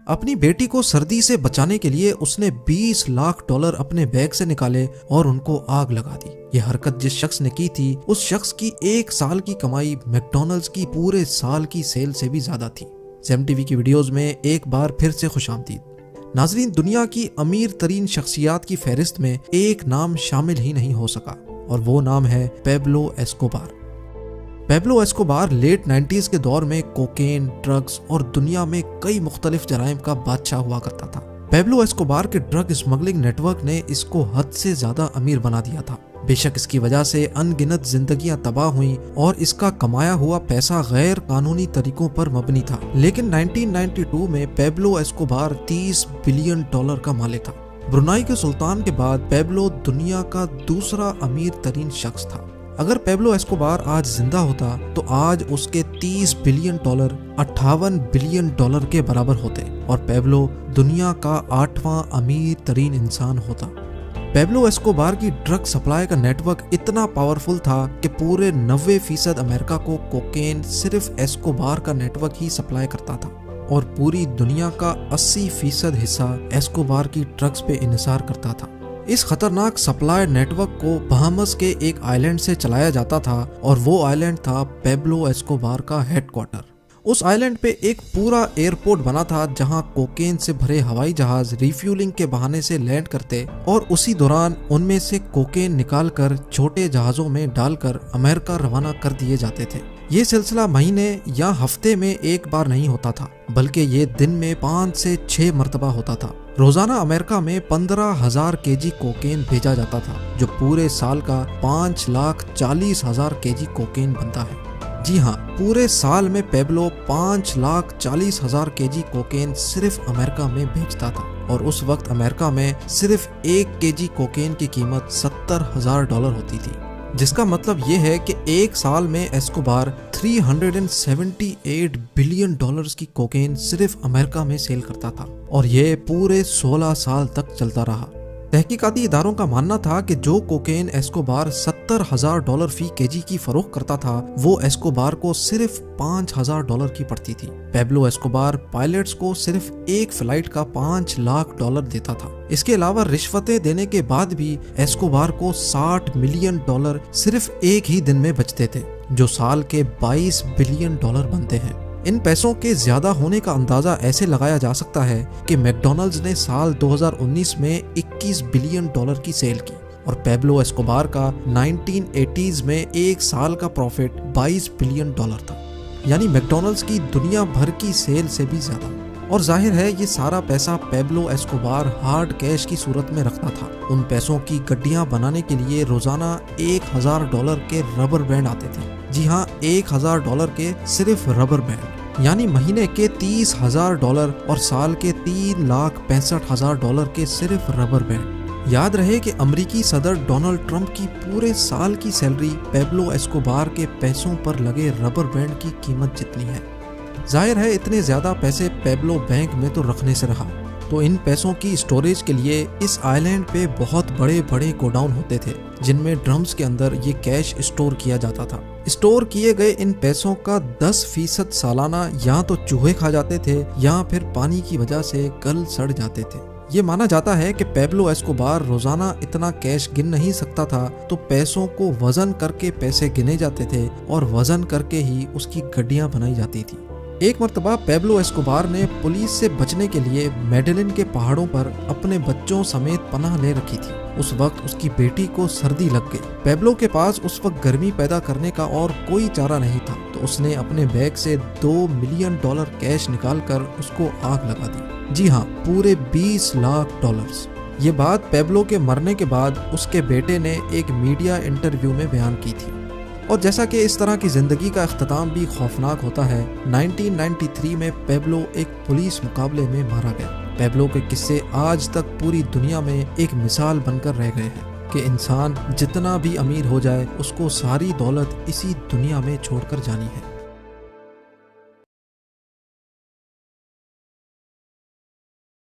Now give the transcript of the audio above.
اپنی بیٹی کو سردی سے بچانے کے لیے اس نے $20 لاکھ اپنے بیگ سے نکالے اور ان کو آگ لگا دی۔ یہ حرکت جس شخص نے کی تھی اس شخص کی 1 سال کی کمائی میکڈونلڈز کی پورے سال کی سیل سے بھی زیادہ تھی۔ زیم ٹی وی کی ویڈیوز میں ایک بار پھر سے خوش آمدید۔ ناظرین، دنیا کی امیر ترین شخصیات کی فہرست میں ایک نام شامل ہی نہیں ہو سکا اور وہ نام ہے پیبلو ایسکوبار۔ پیبلو ایسکوبار لیٹ 90s کے دور میں کوکین، ڈرگز اور دنیا میں کئی مختلف جرائم کا بادشاہ ہوا کرتا تھا۔ پیبلو ایسکوبار کے ڈرگ اسمگلنگ نیٹ ورک نے اس کو حد سے زیادہ امیر بنا دیا تھا۔ بے شک اس کی وجہ سے ان گنت زندگیاں تباہ ہوئیں اور اس کا کمایا ہوا پیسہ غیر قانونی طریقوں پر مبنی تھا، لیکن 1992 میں پیبلو ایسکوبار $30 بلین کا مالک تھا۔ برونائی کے سلطان کے بعد پیبلو دنیا کا دوسرا امیر ترین شخص تھا۔ اگر پیبلو ایسکوبار آج زندہ ہوتا تو آج اس کے $30 بلین $58 بلین کے برابر ہوتے اور پیبلو دنیا کا 8واں امیر ترین انسان ہوتا۔ پیبلو ایسکوبار کی ڈرگ سپلائی کا نیٹ ورک اتنا پاورفل تھا کہ پورے 90% امریکہ کو کوکین صرف ایسکوبار کا نیٹ ورک ہی سپلائی کرتا تھا اور پوری دنیا کا 80% حصہ ایسکوبار کی ڈرگز پہ انحصار کرتا تھا۔ اس خطرناک سپلائی نیٹ ورک کو بہامس کے ایک آئیلینڈ سے چلایا جاتا تھا اور وہ آئیلینڈ تھا پیبلو ایسکوبار کا ہیڈ کوارٹر۔ اس آئیلینڈ پہ ایک پورا ایئرپورٹ بنا تھا جہاں کوکین سے بھرے ہوائی جہاز ریفیولنگ کے بہانے سے لینڈ کرتے اور اسی دوران ان میں سے کوکین نکال کر چھوٹے جہازوں میں ڈال کر امریکہ روانہ کر دیے جاتے تھے۔ یہ سلسلہ مہینے یا ہفتے میں ایک بار نہیں ہوتا تھا بلکہ یہ دن میں 5 سے 6 مرتبہ ہوتا تھا۔ روزانہ امریکہ میں 15,000 kg کوکین بھیجا جاتا تھا جو پورے سال کا 5,40,000 kg کوکین بنتا ہے۔ جی ہاں، پورے سال میں پیبلو 5,40,000 kg کوکین صرف امریکہ میں بھیجتا تھا اور اس وقت امریکہ میں صرف 1 kg کوکین کی قیمت $70,000 ہوتی تھی، جس کا مطلب یہ ہے کہ ایک سال میں ایسکوبار $378 بلین کی کوکین صرف امریکہ میں سیل کرتا تھا اور یہ پورے 16 سال تک چلتا رہا۔ تحقیقاتی اداروں کا ماننا تھا کہ جو کوکین ایسکوبار $70,000 فی kg کی فروخت کرتا تھا وہ ایسکوبار کو صرف $5,000 کی پڑتی تھی۔ پیبلو ایسکوبار پائلٹس کو صرف ایک فلائٹ کا $5 لاکھ دیتا تھا۔ اس کے علاوہ رشوتیں دینے کے بعد بھی ایسکوبار کو $60 ملین صرف ایک ہی دن میں بچتے تھے، جو سال کے $22 بلین بنتے ہیں۔ ان پیسوں کے زیادہ ہونے کا اندازہ ایسے لگایا جا سکتا ہے کہ میکڈونلڈز نے سال 2019 میں $21 بلین کی سیل کی اور پیبلو ایسکوبار کا 1980s میں ایک سال کا پروفٹ $22 بلین تھا، یعنی میکڈونلڈز کی دنیا بھر کی سیل سے بھی زیادہ۔ اور ظاہر ہے یہ سارا پیسہ پیبلو ایسکوبار ہارڈ کیش کی صورت میں رکھتا تھا۔ ان پیسوں کی گڈیاں بنانے کے لیے روزانہ $1,000 کے ربر بینڈ آتے تھے۔ جی ہاں، $1,000 کے صرف ربر بینڈ، یعنی مہینے کے $30,000 اور سال کے $3,65,000 کے صرف ربر بینڈ۔ یاد رہے کہ امریکی صدر ڈونلڈ ٹرمپ کی پورے سال کی سیلری پیبلو ایسکوبار کے پیسوں پر لگے ربر بینڈ کی قیمت جتنی ہے۔ ظاہر ہے اتنے زیادہ پیسے پیبلو بینک میں تو رکھنے سے رہا، تو ان پیسوں کی اسٹوریج کے لیے اس آئیلینڈ پہ بہت بڑے بڑے گوڈاؤن ہوتے تھے جن میں ڈرمز کے اندر یہ کیش اسٹور کیا جاتا تھا۔ اسٹور کیے گئے ان پیسوں کا 10% سالانہ یا تو چوہے کھا جاتے تھے یا پھر پانی کی وجہ سے گل سڑ جاتے تھے۔ یہ مانا جاتا ہے کہ پیبلو ایسکوبار روزانہ اتنا کیش گن نہیں سکتا تھا، تو پیسوں کو وزن کر کے پیسے گنے جاتے تھے اور وزن کر کے ہی اس کی گڈیاں بنائی جاتی تھی۔ ایک مرتبہ پیبلو ایسکوبار نے پولیس سے بچنے کے لیے میڈلن کے پہاڑوں پر اپنے بچوں سمیت پناہ لے رکھی تھی۔ اس وقت اس کی بیٹی کو سردی لگ گئی۔ پیبلو کے پاس اس وقت گرمی پیدا کرنے کا اور کوئی چارہ نہیں تھا، تو اس نے اپنے بیگ سے $2 ملین کیش نکال کر اس کو آگ لگا دی۔ جی ہاں، پورے $20 لاکھ۔ یہ بات پیبلو کے مرنے کے بعد اس کے بیٹے نے ایک میڈیا انٹرویو میں بیان کی تھی۔ اور جیسا کہ اس طرح کی زندگی کا اختتام بھی خوفناک ہوتا ہے، 1993 میں پیبلو ایک پولیس مقابلے میں مارا گیا۔ پیبلو کے قصے آج تک پوری دنیا میں ایک مثال بن کر رہ گئے ہیں کہ انسان جتنا بھی امیر ہو جائے اس کو ساری دولت اسی دنیا میں چھوڑ کر جانی ہے۔